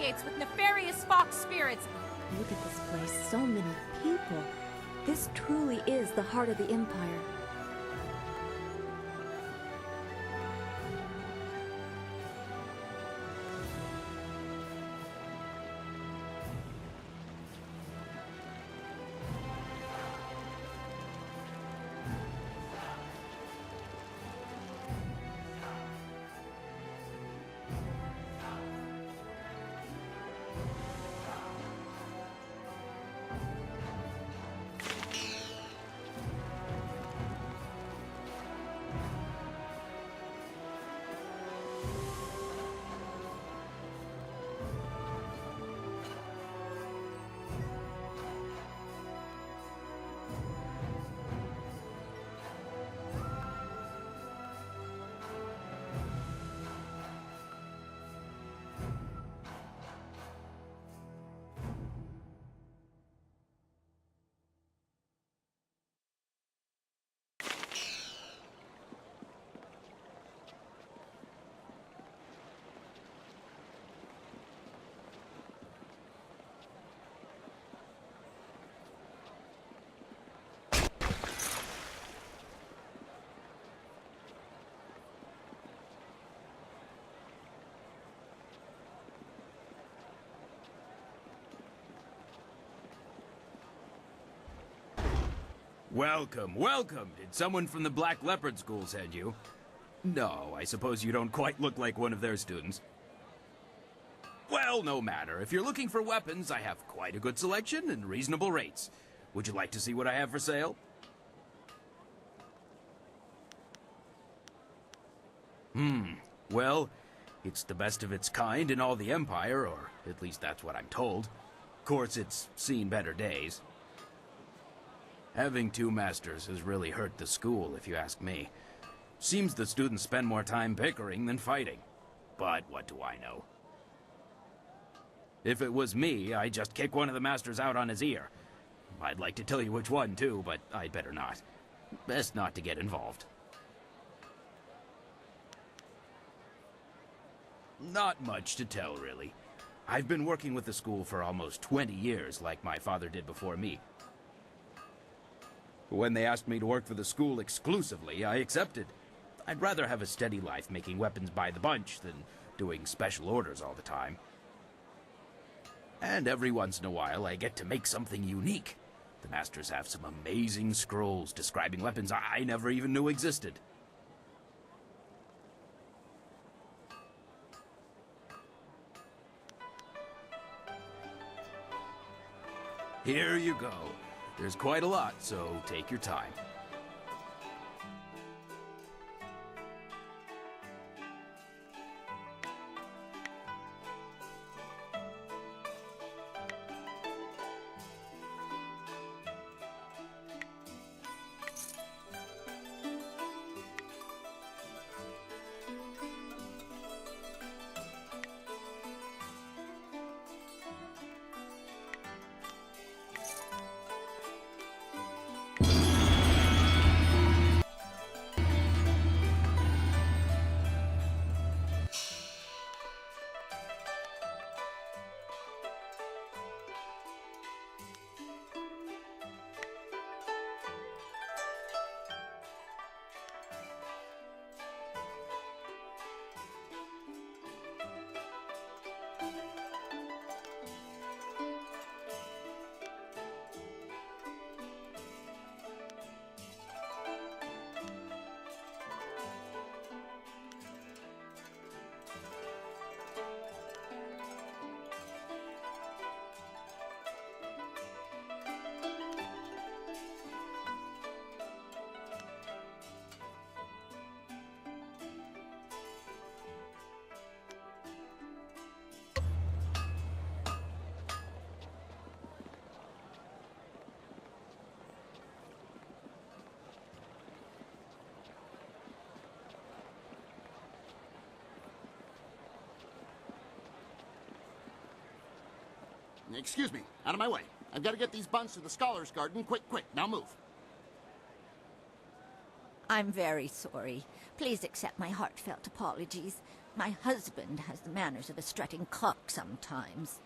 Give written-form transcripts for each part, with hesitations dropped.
associates with nefarious fox spirits. Look at this place, so many people. This truly is the heart of the Empire. Welcome, welcome! Did someone from the Black Leopard School send you? No, I suppose you don't quite look like one of their students. Well, no matter. If you're looking for weapons, I have quite a good selection and reasonable rates. Would you like to see what I have for sale? Well, it's the best of its kind in all the Empire, or at least that's what I'm told. Of course, it's seen better days. Having two masters has really hurt the school, if you ask me. Seems the students spend more time bickering than fighting. But what do I know? If it was me, I'd just kick one of the masters out on his ear. I'd like to tell you which one, too, but I'd better not. Best not to get involved. Not much to tell, really. I've been working with the school for almost 20 years, like my father did before me. When they asked me to work for the school exclusively, I accepted. I'd rather have a steady life making weapons by the bunch than doing special orders all the time. And every once in a while, I get to make something unique. The masters have some amazing scrolls describing weapons I never even knew existed. Here you go. There's quite a lot, so take your time. Excuse me, out of my way. I've got to get these buns to the Scholars Garden. Quick, quick, now move. I'm very sorry. Please accept my heartfelt apologies. My husband has the manners of a strutting clock sometimes.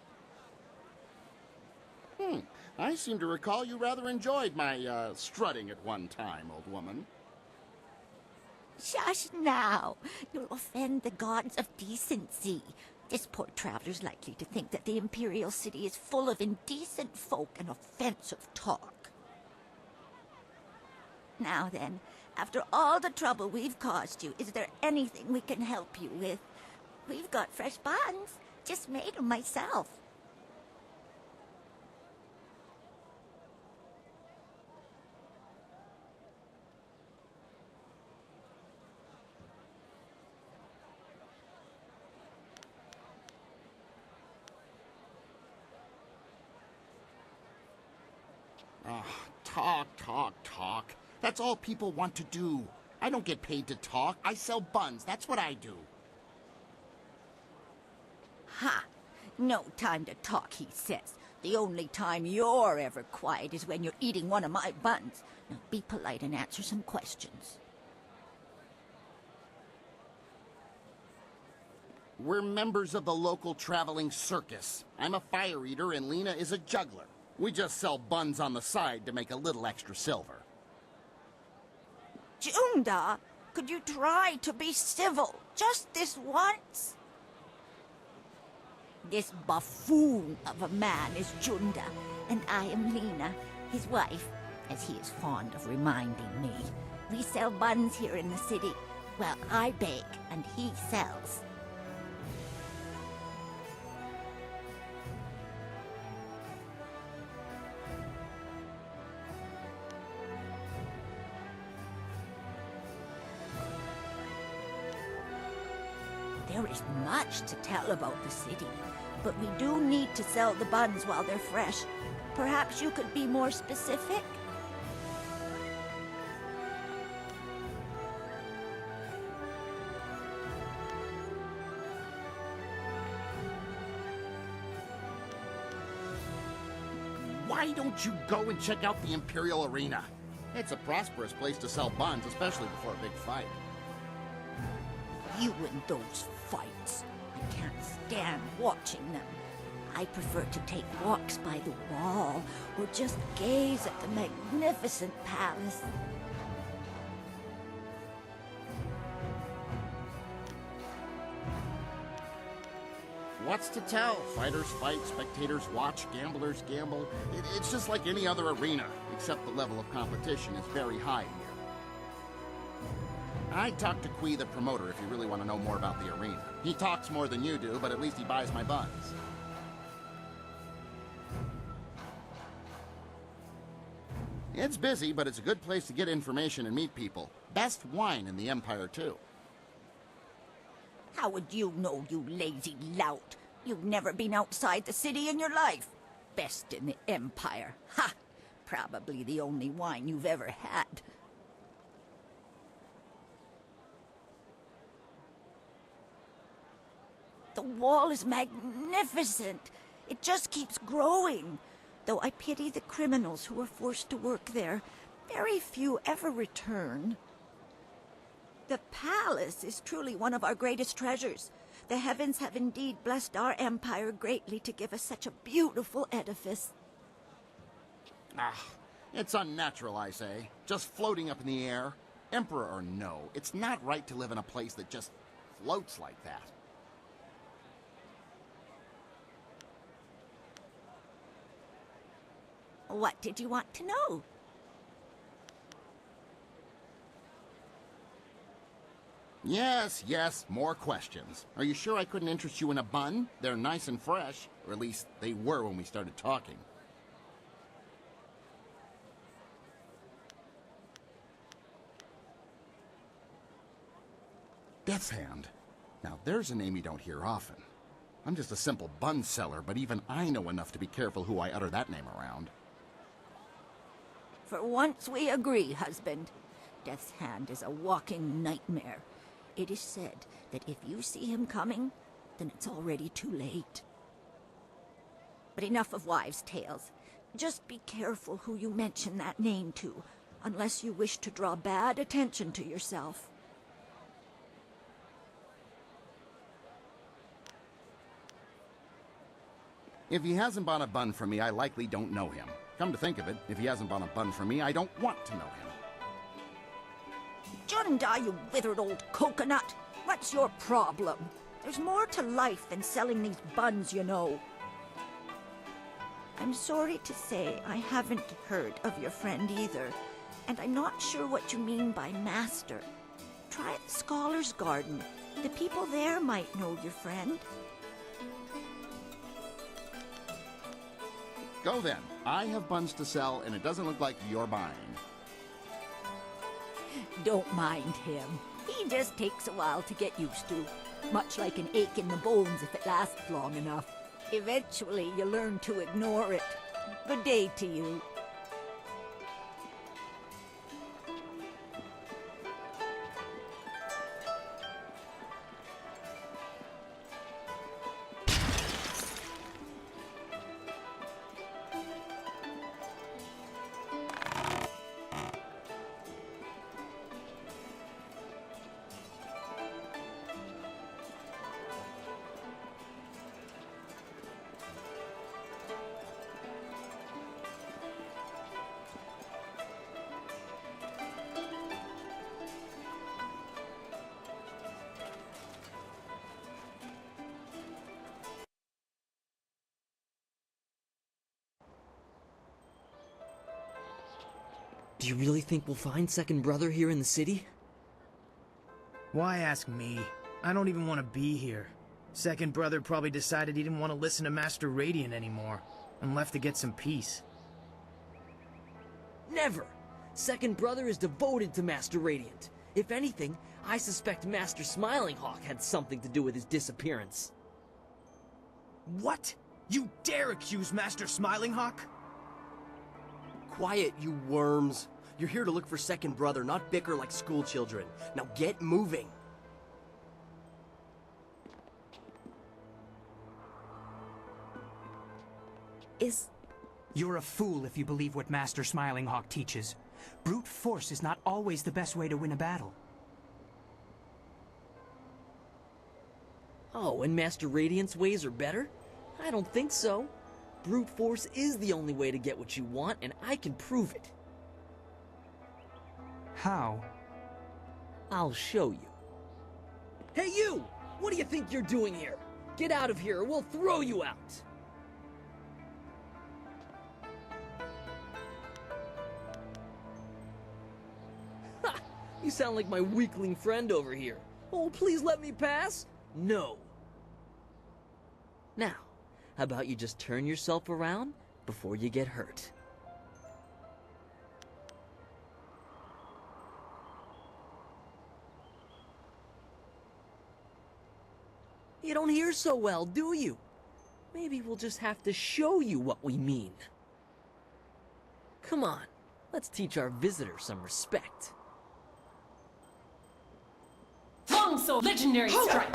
I seem to recall you rather enjoyed my, strutting at one time, old woman. Shush now! You'll offend the gods of decency. This poor traveler's likely to think that the Imperial City is full of indecent folk and offensive talk. Now then, after all the trouble we've caused you, is there anything we can help you with? We've got fresh buns. Just made them myself. Talk. That's all people want to do. I don't get paid to talk. I sell buns. That's what I do. Ha! No time to talk, he says. The only time you're ever quiet is when you're eating one of my buns. Now be polite and answer some questions. We're members of the local traveling circus. I'm a fire eater and Lena is a juggler. We just sell buns on the side to make a little extra silver. Junda, could you try to be civil just this once? This buffoon of a man is Junda, and I am Lena, his wife, as he is fond of reminding me. We sell buns here in the city. Well, I bake, and he sells. There is much to tell about the city, but we do need to sell the buns while they're fresh. Perhaps you could be more specific? Why don't you go and check out the Imperial Arena? It's a prosperous place to sell buns, especially before a big fight. You and those fights. I can't stand watching them. I prefer to take walks by the wall or just gaze at the magnificent palace. What's to tell? Fighters fight, spectators watch, gamblers gamble. It's just like any other arena, except the level of competition is very high here. I talked to Kui, the promoter, if you really want to know more about the arena. He talks more than you do, but at least he buys my buns. It's busy, but it's a good place to get information and meet people. Best wine in the Empire, too. How would you know, you lazy lout? You've never been outside the city in your life. Best in the Empire. Ha! Probably the only wine you've ever had. The wall is magnificent. It just keeps growing. Though I pity the criminals who are forced to work there. Very few ever return. The palace is truly one of our greatest treasures. The heavens have indeed blessed our empire greatly to give us such a beautiful edifice. It's unnatural, I say. Just floating up in the air. Emperor or no, it's not right to live in a place that just floats like that. What did you want to know? Yes, more questions. Are you sure I couldn't interest you in a bun? They're nice and fresh, or at least they were when we started talking. Death's Hand. Now there's a name you don't hear often. I'm just a simple bun seller, but even I know enough to be careful who I utter that name around. For once we agree, husband. Death's Hand is a walking nightmare. It is said that if you see him coming, then it's already too late. But enough of wives' tales. Just be careful who you mention that name to, unless you wish to draw bad attention to yourself. If he hasn't bought a bun for me, I likely don't know him. Come to think of it, if he hasn't bought a bun for me, I don't want to know him. Junda, you withered old coconut. What's your problem? There's more to life than selling these buns, you know. I'm sorry to say I haven't heard of your friend either, and I'm not sure what you mean by master. Try the Scholar's Garden. The people there might know your friend. Go then. I have buns to sell, and it doesn't look like you're buying. Don't mind him. He just takes a while to get used to. Much like an ache in the bones if it lasts long enough. Eventually, you learn to ignore it. Good day to you. Do you really think we'll find Second Brother here in the city? Why ask me? I don't even want to be here. Second Brother probably decided he didn't want to listen to Master Radiant anymore, and left to get some peace. Never! Second Brother is devoted to Master Radiant. If anything, I suspect Master Smiling Hawk had something to do with his disappearance. What? You dare accuse Master Smiling Hawk? Quiet, you worms. You're here to look for Second Brother, not bicker like school children. Now get moving. You're a fool if you believe what Master Smiling Hawk teaches. Brute force is not always the best way to win a battle. Oh, and Master Radiant's ways are better? I don't think so. Brute force is the only way to get what you want, and I can prove it. How? I'll show you. Hey you! What do you think you're doing here? Get out of here or we'll throw you out! Ha! You sound like my weakling friend over here. Oh, please let me pass? No. Now, how about you just turn yourself around before you get hurt? You don't hear so well, do you? Maybe we'll just have to show you what we mean. Come on, let's teach our visitor some respect. Long Soul Legendary Strike!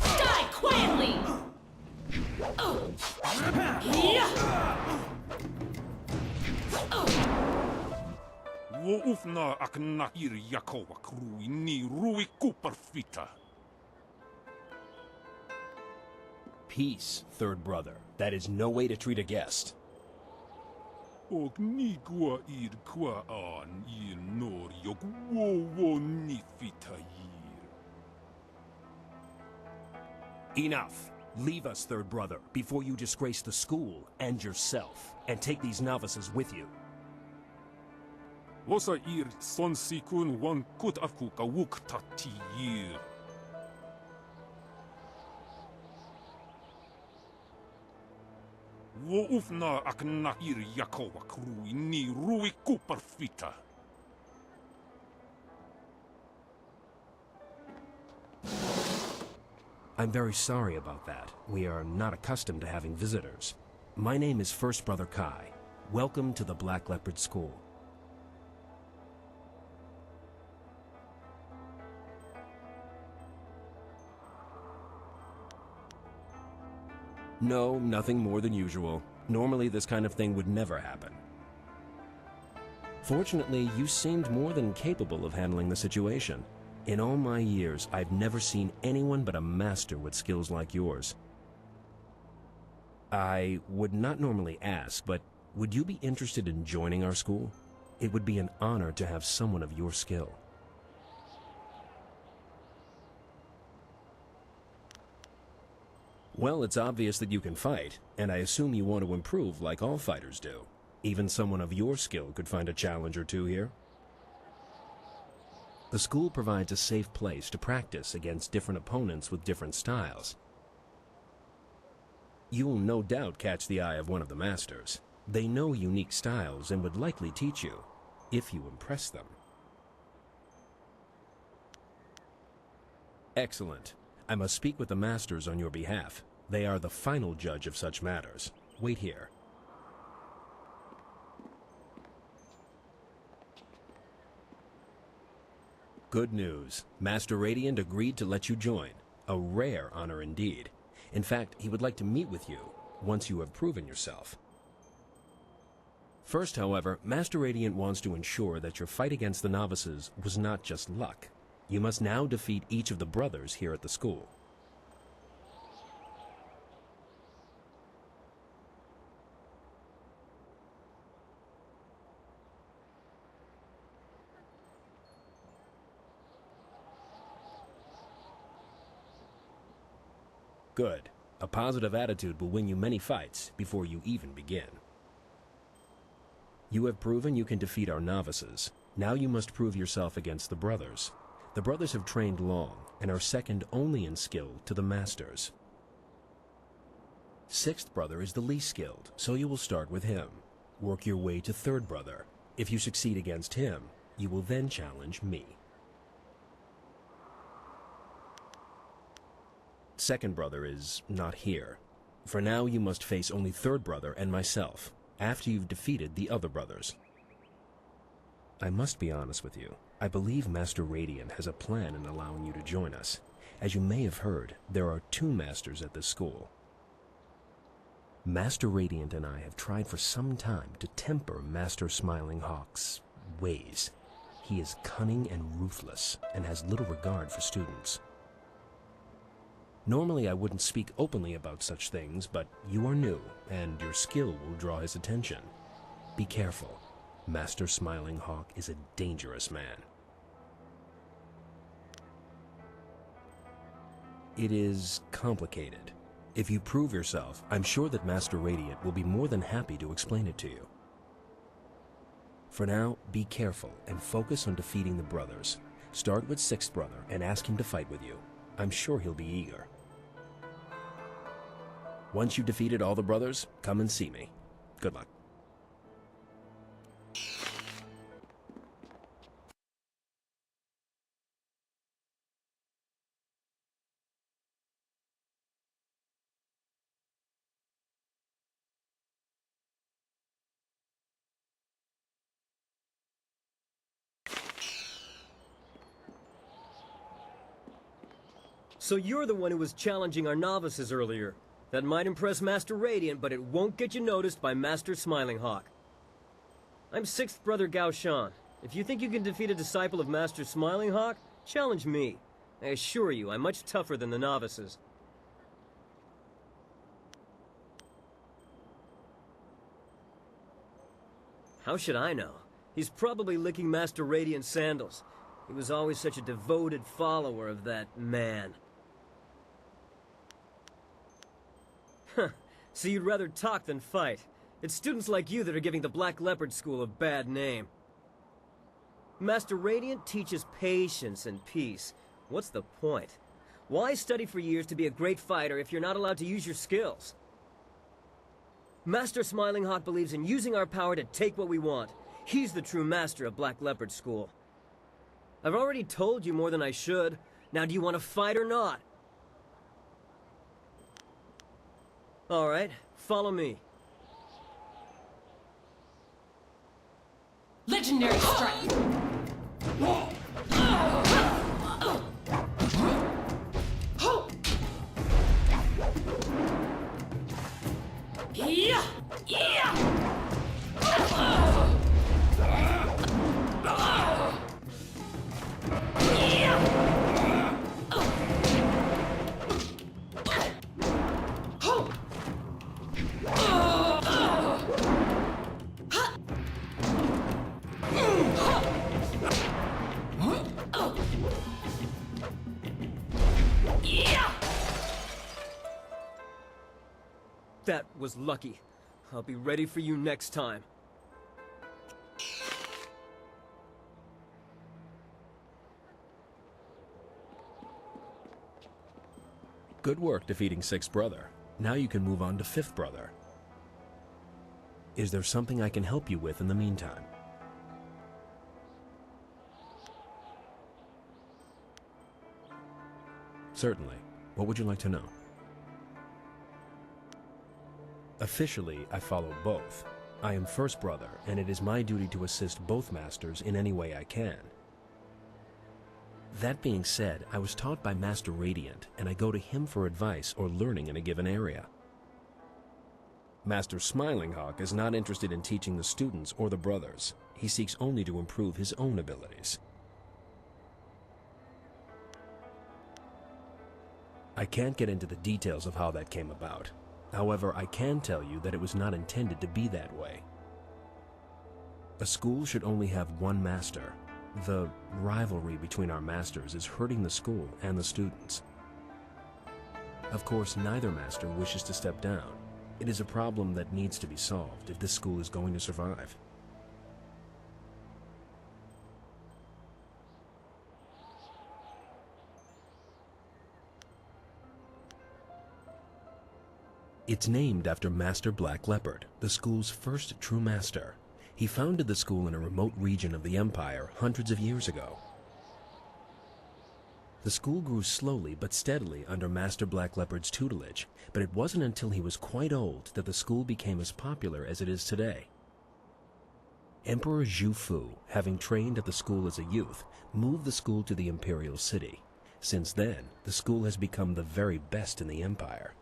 Die quietly! Woufna akna ir Yakowa krui ni rui kuperfita. Peace, Third Brother. That is no way to treat a guest. Og ni gua ir qua an ir nor yok wo ni fita yir. Enough. Leave us, third brother, before you disgrace the school and yourself, and take these novices with you. Vosa ir son sikun wan kut afku ka wuk tati yir. Wo ufna akna ir yakowa krui ni rui kuparfita. I'm very sorry about that. We are not accustomed to having visitors. My name is First Brother Kai. Welcome to the Black Leopard School. No, nothing more than usual. Normally this kind of thing would never happen. Fortunately, you seemed more than capable of handling the situation. In all my years, I've never seen anyone but a master with skills like yours. I would not normally ask, but would you be interested in joining our school? It would be an honor to have someone of your skill. Well, it's obvious that you can fight, and I assume you want to improve like all fighters do. Even someone of your skill could find a challenge or two here. The school provides a safe place to practice against different opponents with different styles. You'll no doubt catch the eye of one of the masters. They know unique styles and would likely teach you, if you impress them. Excellent. I must speak with the masters on your behalf. They are the final judge of such matters. Wait here. Good news. Master Radiant agreed to let you join. A rare honor indeed. In fact, he would like to meet with you once you have proven yourself. First, however, Master Radiant wants to ensure that your fight against the novices was not just luck. You must now defeat each of the brothers here at the school. Good. A positive attitude will win you many fights before you even begin. You have proven you can defeat our novices. Now you must prove yourself against the brothers. The brothers have trained long and are second only in skill to the masters. Sixth brother is the least skilled, so you will start with him. Work your way to third brother. If you succeed against him, you will then challenge me. Second brother is not here. For now, you must face only third brother and myself, after you've defeated the other brothers. I must be honest with you. I believe Master Radiant has a plan in allowing you to join us. As you may have heard, there are 2 masters at this school. Master Radiant and I have tried for some time to temper Master Smiling Hawk's ways. He is cunning and ruthless, and has little regard for students. Normally I wouldn't speak openly about such things, but you are new, and your skill will draw his attention. Be careful. Master Smiling Hawk is a dangerous man. It is complicated. If you prove yourself, I'm sure that Master Radiant will be more than happy to explain it to you. For now, be careful and focus on defeating the brothers. Start with 6th brother and ask him to fight with you. I'm sure he'll be eager. Once you've defeated all the brothers, come and see me. Good luck. So you're the one who was challenging our novices earlier. That might impress Master Radiant, but it won't get you noticed by Master Smiling Hawk. I'm 6th Brother Gao Shan. If you think you can defeat a disciple of Master Smiling Hawk, challenge me. I assure you, I'm much tougher than the novices. How should I know? He's probably licking Master Radiant's sandals. He was always such a devoted follower of that man. So you'd rather talk than fight. It's students like you that are giving the Black Leopard School a bad name. Master Radiant teaches patience and peace. What's the point? Why study for years to be a great fighter if you're not allowed to use your skills? Master Smiling Hawk believes in using our power to take what we want. He's the true master of Black Leopard School. I've already told you more than I should. Now do you want to fight or not? Alright, follow me. Legendary strike. Yeah! Yeah! That was lucky. I'll be ready for you next time. Good work defeating Sixth Brother. Now you can move on to Fifth Brother. Is there something I can help you with in the meantime? Certainly. What would you like to know? Officially, I follow both. I am First Brother, and it is my duty to assist both masters in any way I can. That being said, I was taught by Master Radiant, and I go to him for advice or learning in a given area. Master Smiling Hawk is not interested in teaching the students or the brothers. He seeks only to improve his own abilities. I can't get into the details of how that came about. However, I can tell you that it was not intended to be that way. A school should only have one master. The rivalry between our masters is hurting the school and the students. Of course, neither master wishes to step down. It is a problem that needs to be solved if this school is going to survive. It's named after Master Black Leopard, the school's first true master. He founded the school in a remote region of the Empire hundreds of years ago. The school grew slowly but steadily under Master Black Leopard's tutelage, but it wasn't until he was quite old that the school became as popular as it is today. Emperor Zhu Fu, having trained at the school as a youth, moved the school to the Imperial City. Since then, the school has become the very best in the Empire.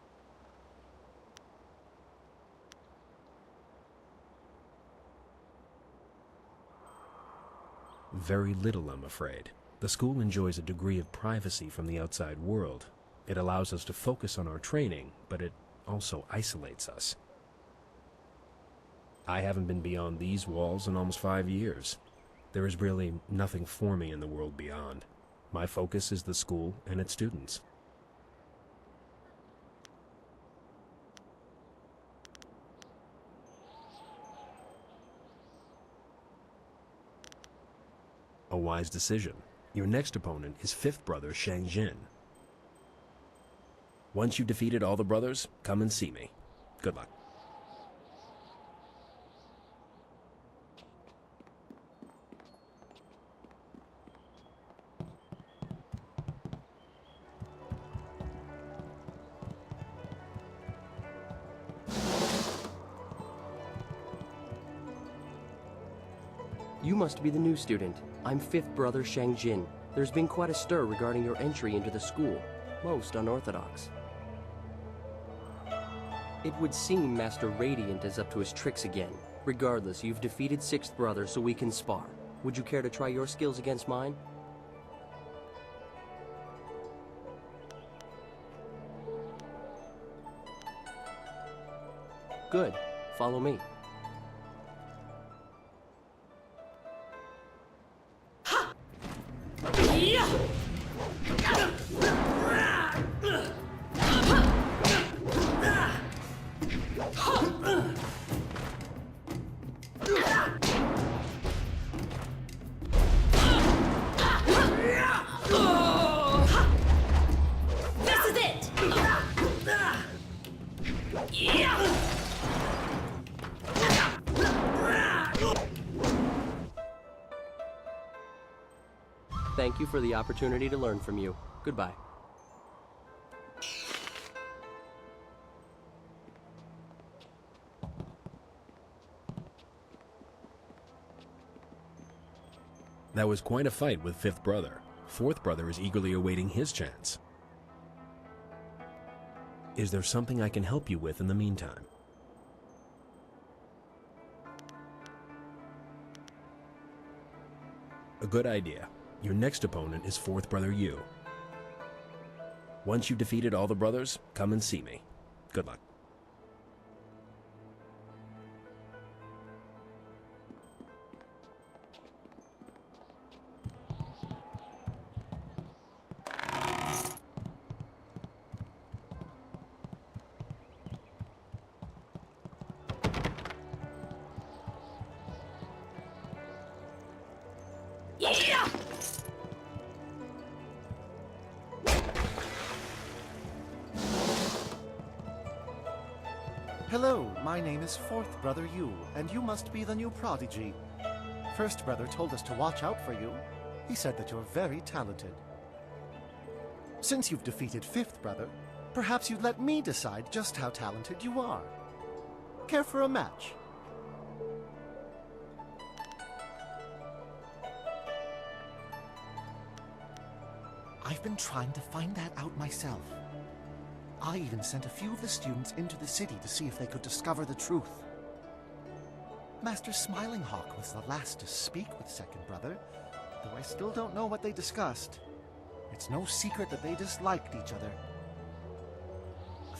Very little, I'm afraid. The school enjoys a degree of privacy from the outside world. It allows us to focus on our training, but it also isolates us. I haven't been beyond these walls in almost 5 years. There is really nothing for me in the world beyond. My focus is the school and its students. A wise decision. Your next opponent is Fifth Brother Shang Jin. Once you've defeated all the brothers, come and see me. Good luck. You must be the new student. I'm Fifth Brother Shang Jin. There's been quite a stir regarding your entry into the school. Most unorthodox. It would seem Master Radiant is up to his tricks again. Regardless, you've defeated Sixth Brother, so we can spar. Would you care to try your skills against mine? Good. Follow me. Thank you for the opportunity to learn from you. Goodbye. That was quite a fight with fifth brother. Fourth brother is eagerly awaiting his chance. Is there something I can help you with in the meantime? A good idea. Your next opponent is fourth brother Yu. Once you've defeated all the brothers, come and see me. Good luck. Yeah! Hello, my name is Fourth Brother Yu, and you must be the new prodigy. First Brother told us to watch out for you. He said that you're very talented. Since you've defeated Fifth Brother, perhaps you'd let me decide just how talented you are. Care for a match? I've been trying to find that out myself. I even sent a few of the students into the city to see if they could discover the truth. Master Smiling Hawk was the last to speak with Second Brother, though I still don't know what they discussed. It's no secret that they disliked each other.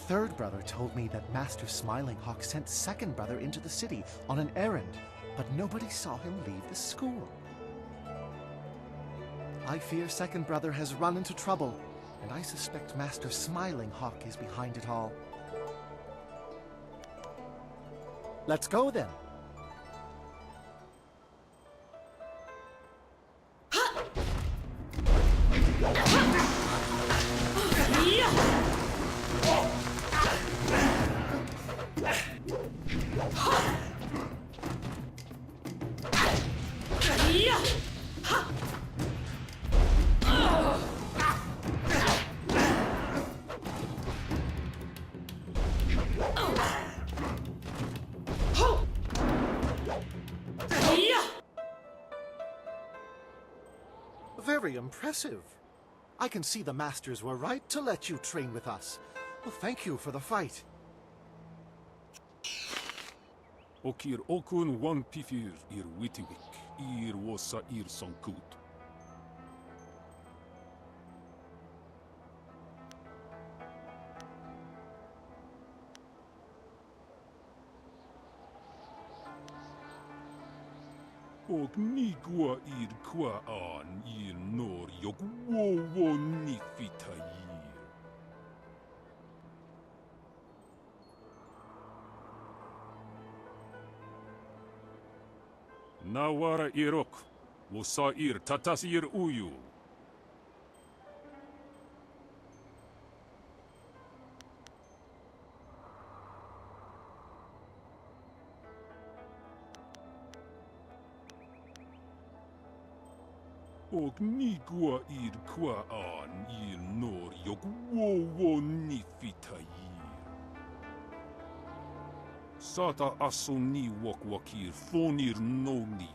Third Brother told me that Master Smiling Hawk sent Second Brother into the city on an errand, but nobody saw him leave the school. I fear Second Brother has run into trouble, and I suspect Master Smiling Hawk is behind it all. Let's go then. Very impressive. I can see the masters were right to let you train with us. Well, thank you for the fight. Okir okun wan pifir ir witiwik, ir wosa ir sankut. Og nigua ir qua an ir nor yok wo nifitayir. Nawara irok, wosa ir tatas ir uyu. Og nigua ir qua an ir nor yok wo nifitayir. Sata asoni wakwakir fonir noni.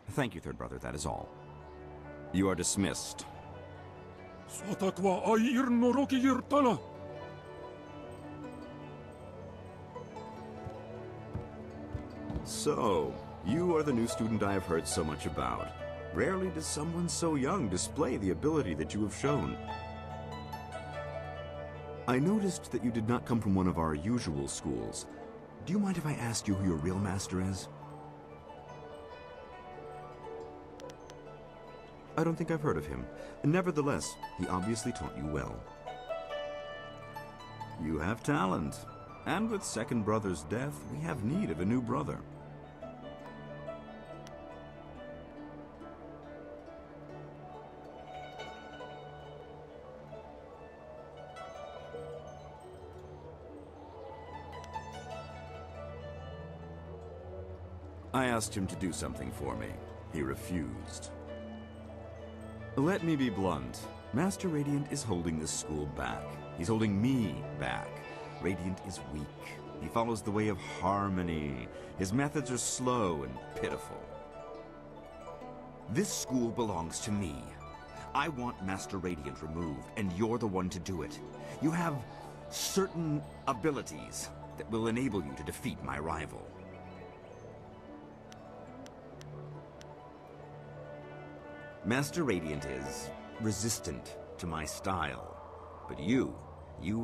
Thank you, Third Brother, that is all. You are dismissed. Sata kwa air norokir tala. So, you are the new student I have heard so much about. Rarely does someone so young display the ability that you have shown. I noticed that you did not come from one of our usual schools. Do you mind if I asked you who your real master is? I don't think I've heard of him. Nevertheless, he obviously taught you well. You have talent. And with Second Brother's death, we have need of a new brother. I asked him to do something for me. He refused. Let me be blunt. Master Radiant is holding this school back. He's holding me back. Radiant is weak. He follows the way of harmony. His methods are slow and pitiful. This school belongs to me. I want Master Radiant removed, and you're the one to do it. You have certain abilities that will enable you to defeat my rival. Master Radiant is resistant to my style. But you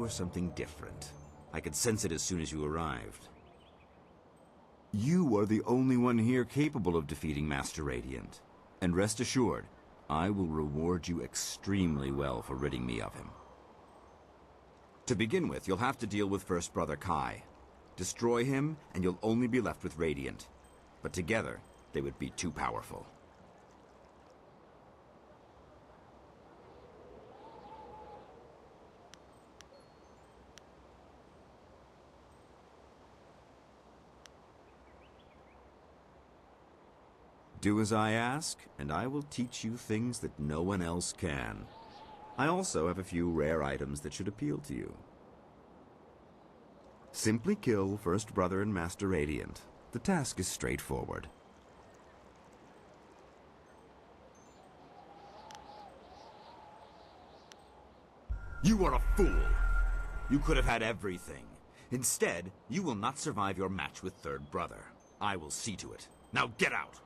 are something different. I could sense it as soon as you arrived. You are the only one here capable of defeating Master Radiant. And rest assured, I will reward you extremely well for ridding me of him. To begin with, you'll have to deal with First Brother Kai. Destroy him, and you'll only be left with Radiant. But together, they would be too powerful. Do as I ask, and I will teach you things that no one else can. I also have a few rare items that should appeal to you. Simply kill First Brother and Master Radiant. The task is straightforward. You are a fool! You could have had everything. Instead, you will not survive your match with Third Brother. I will see to it. Now get out!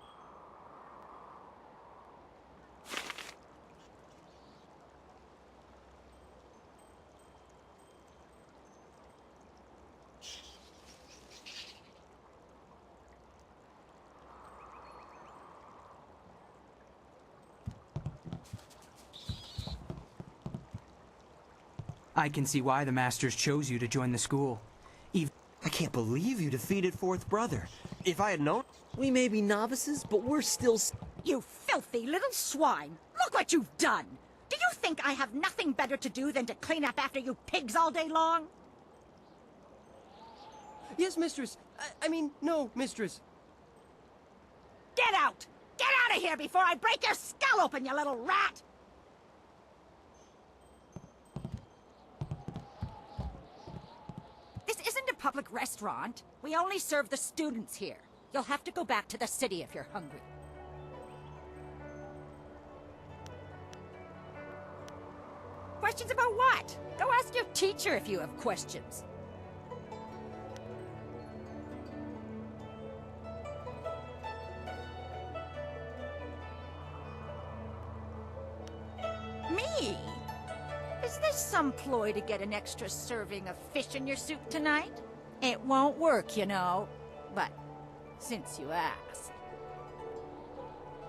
I can see why the Masters chose you to join the school. I can't believe you defeated Fourth Brother. If I had known... We may be novices, but we're still... You filthy little swine! Look what you've done! Do you think I have nothing better to do than to clean up after you pigs all day long? Yes, mistress. I mean, no, mistress. Get out! Get out of here before I break your skull open, you little rat! This isn't a public restaurant. We only serve the students here. You'll have to go back to the city if you're hungry. Questions about what? Go ask your teacher if you have questions. Me? Is this some ploy to get an extra serving of fish in your soup tonight? It won't work, you know. But since you asked.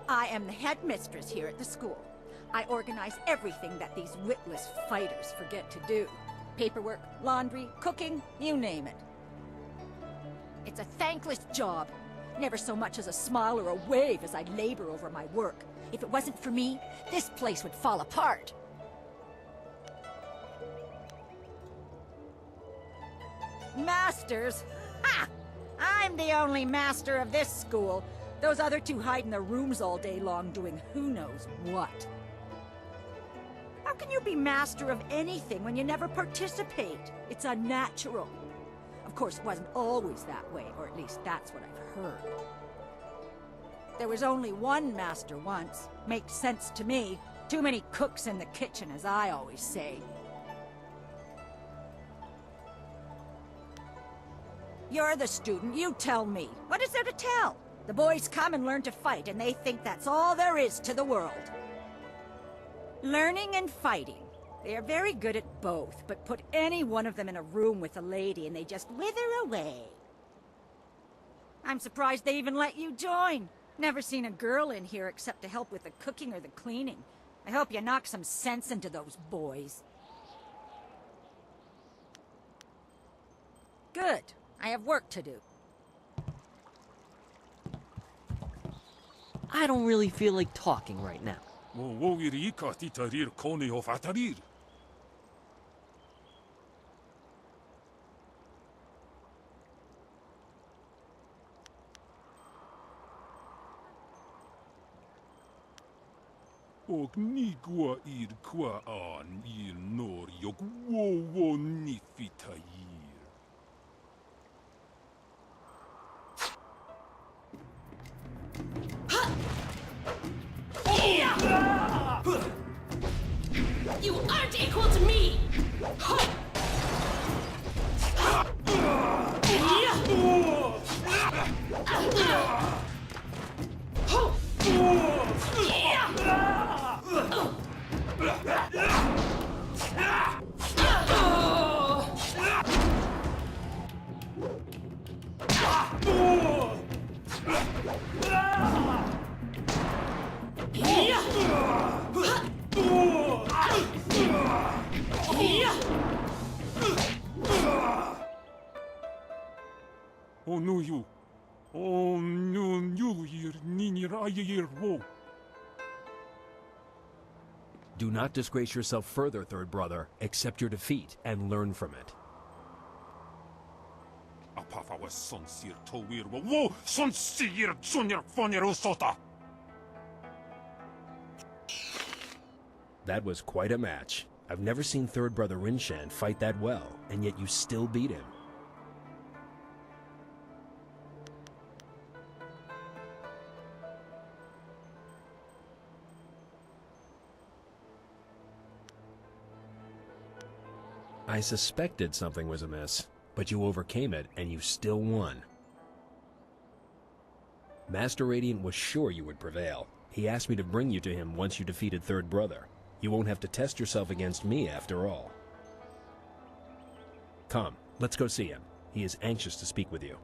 I am the headmistress here at the school. I organize everything that these witless fighters forget to do. Paperwork, laundry, cooking, you name it. It's a thankless job. Never so much as a smile or a wave as I labor over my work. If it wasn't for me, this place would fall apart. Masters? Ha! I'm the only master of this school. Those other two hide in their rooms all day long doing who knows what. How can you be master of anything when you never participate? It's unnatural. Of course, it wasn't always that way, or at least that's what I've heard. There was only one master once. Makes sense to me. Too many cooks in the kitchen, as I always say. You're the student, you tell me. What is there to tell? The boys come and learn to fight, and they think that's all there is to the world. Learning and fighting. They are very good at both, but put any one of them in a room with a lady and they just wither away. I'm surprised they even let you join. Never seen a girl in here except to help with the cooking or the cleaning. I hope you knock some sense into those boys. Good. I have work to do. I don't really feel like talking right now. Och ni går id qua an i nor yok wowo ni fitair. You aren't equal to me! Oh no you. Oh no you ir ninir ayer wo. Do not disgrace yourself further, third brother. Accept your defeat and learn from it. Apafa was son sir towir wo son sir junior funir usota. That was quite a match. I've never seen third brother Rinshan fight that well, and yet you still beat him. I suspected something was amiss, but you overcame it and you still won. Master Radiant was sure you would prevail. He asked me to bring you to him once you defeated third brother. You won't have to test yourself against me after all. Come, let's go see him. He is anxious to speak with you.